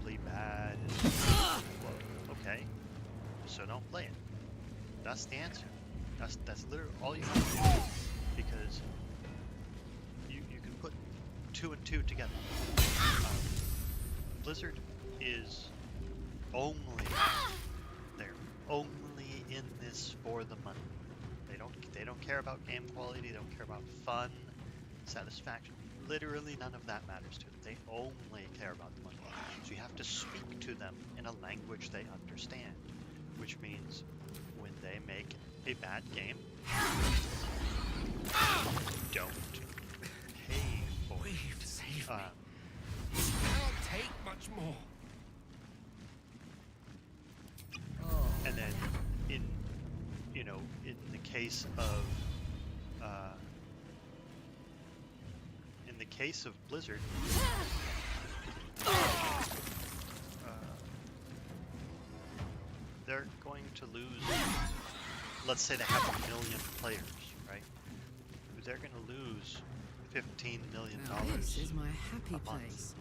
incredibly bad. Well, okay, so don't play it. That's the answer. That's literally all you have to do, because you can put 2 and 2 together. Blizzard is only they're only in this for the money. They don't care about game quality. They don't care about fun, satisfaction. Literally none of that matters to them. They only care about the money. So you have to speak to them in a language they understand, which means when they make a bad game, don't pay for it. Save me. Cannot take much more. And then in the case of Blizzard, they're going to lose, let's say they have 1 million players, right? They're going to lose $15 million This is my happy a month place.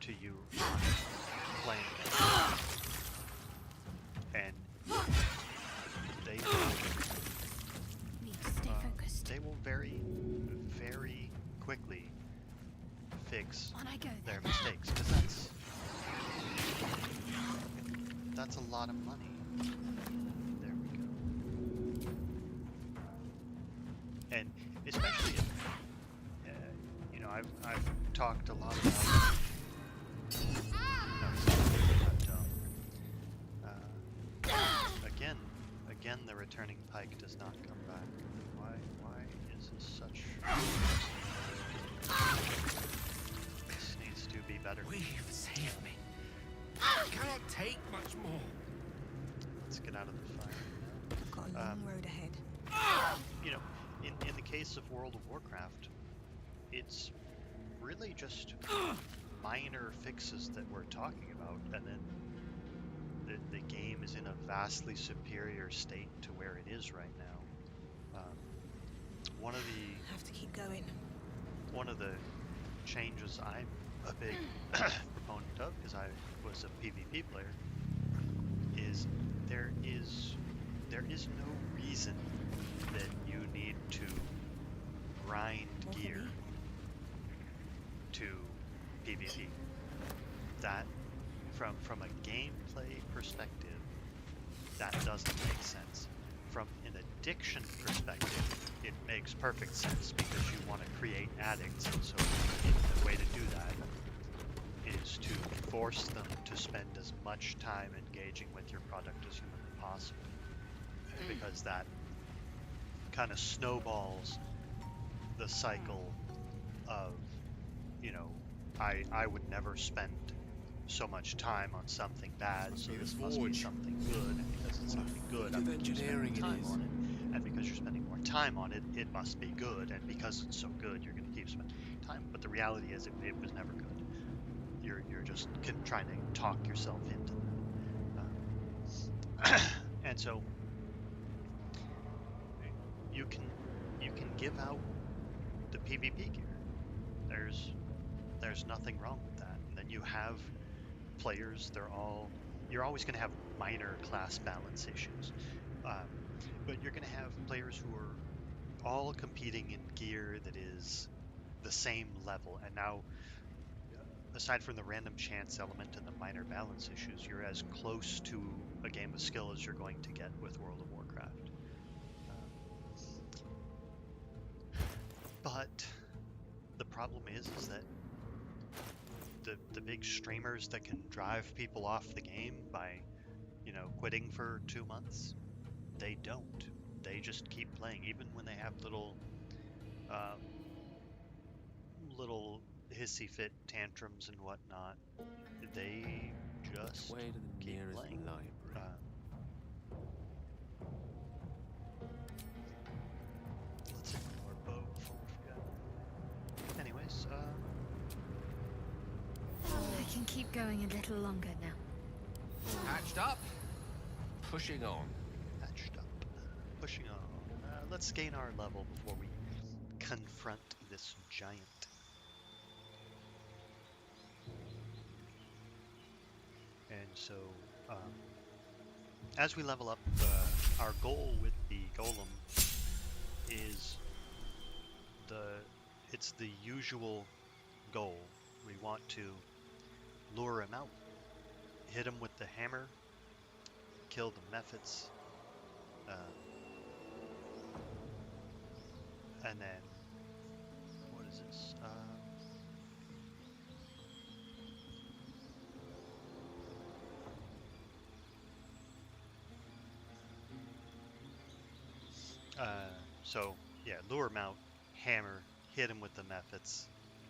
to you playing it. And they will very, very quickly fix their mistakes, because that's a lot of money. There we go. And especially if, I've talked a lot about again the returning pike does not come back. Why is this such? This needs to be better. We've saved me. Cannot take much more. Let's get out of the fire. Got a long road ahead. In the case of World of Warcraft, it's really just minor fixes that we're talking about, and then the game is in a vastly superior state to where it is right now. Have to keep going. One of the changes I'm a big proponent of, because I was a PvP player, is there is no reason that you need to grind gear to PvP. That from a gameplay perspective, that doesn't make sense. From an addiction perspective, it makes perfect sense, because you want to create addicts, and so the way to do that is to force them to spend as much time engaging with your product as humanly possible, because that kind of snowballs the cycle of, I would never spend so much time on something bad, so this must be something good, and because it's something good, I'm going to keep spending time on it, and because you're spending more time on it, it must be good, and because it's so good, you're going to keep spending time. But the reality is, it was never good. You're just trying to talk yourself into that, and so you can give out the PvP gear. There's nothing wrong with that. And then you have players, you're always going to have minor class balance issues, but you're going to have players who are all competing in gear that is the same level. And now, aside from the random chance element and the minor balance issues, you're as close to a game of skill as you're going to get with World of Warcraft. But the problem is that the big streamers that can drive people off the game by, quitting for 2 months, they don't. They just keep playing, even when they have little hissy fit tantrums and whatnot. They just Way to the keep nearest playing. library. Let's ignore Bo before we forget. Anyways, I can keep going a little longer now. Patched up. Pushing on. patched up. Pushing on. Let's gain our level before we confront this giant. so as we level up, our goal with the golem is it's the usual goal. We want to lure him out, hit him with the hammer, kill the mephits, and then what is this? So yeah, lure him out, hammer, hit him with the mephits,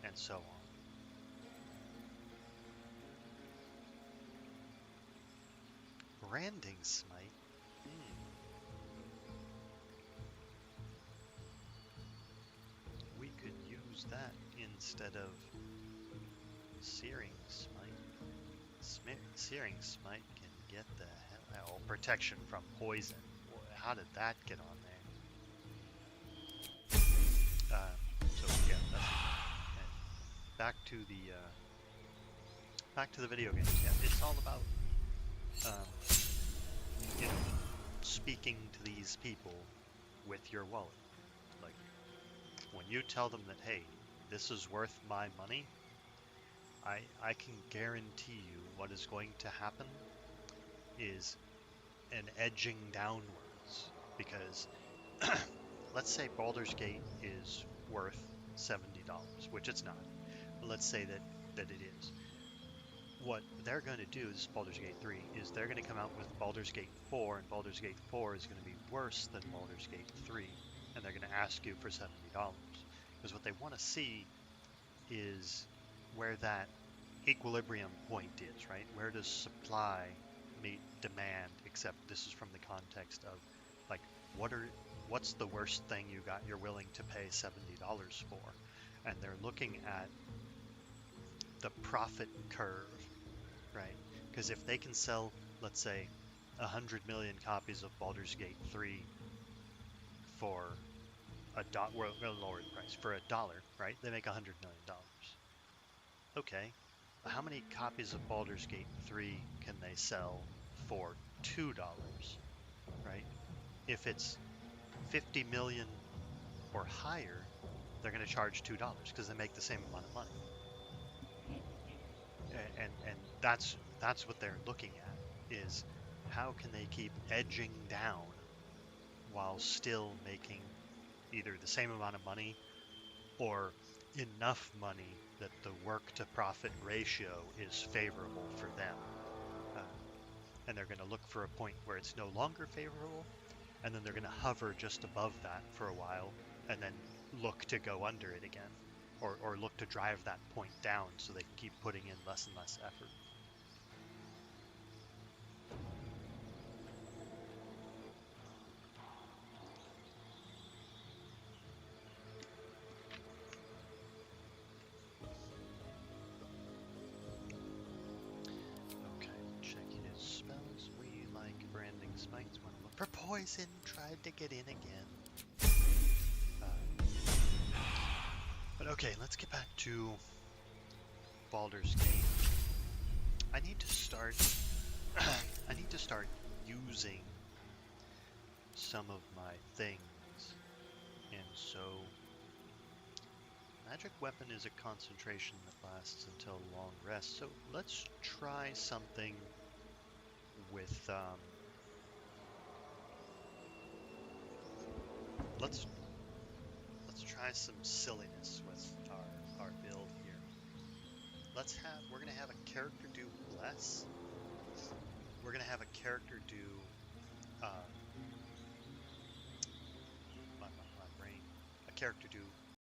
and so on. Branding smite. We could use that instead of searing smite. Searing smite can get the hell out. Protection from poison. How did that get on there? So yeah, that's and back to the video games. Yeah, it's all about you know, speaking to these people with your wallet. Like when you tell them that, hey, this is worth my money, I can guarantee you what is going to happen is an edging downwards, because let's say Baldur's Gate is worth $70, which it's not, but let's say that it is. What they're going to do, this is Baldur's Gate 3, is they're going to come out with Baldur's Gate 4, and Baldur's Gate 4 is going to be worse than Baldur's Gate 3, and they're going to ask you for $70. Because what they want to see is where that equilibrium point is, right? Where does supply meet demand, except this is from the context of, like, what's the worst thing you're willing to pay $70 for? And they're looking at the profit curve, right? Because if they can sell, let's say, 100 million copies of Baldur's Gate 3 for lower the price, for $1, right? They make $100 million. Okay, how many copies of Baldur's Gate 3 can they sell for $2, right? If it's 50 million or higher, they're going to charge $2 because they make the same amount of money. And that's what they're looking at, is how can they keep edging down while still making either the same amount of money or enough money that the work to profit ratio is favorable for them. And they're going to look for a point where it's no longer favorable, and then they're going to hover just above that for a while, and then look to go under it again, or look to drive that point down so they can keep putting in less and less effort. Okay, check his spells. We like branding smites. One look for poison. Tried to get in again. But okay, let's get back to Baldur's Gate. I need to start using some of my things. And so magic weapon is a concentration that lasts until long rest. So let's try something with let's try some silliness with our build here. We're gonna have a character do bless. We're gonna have a character do my brain. A character do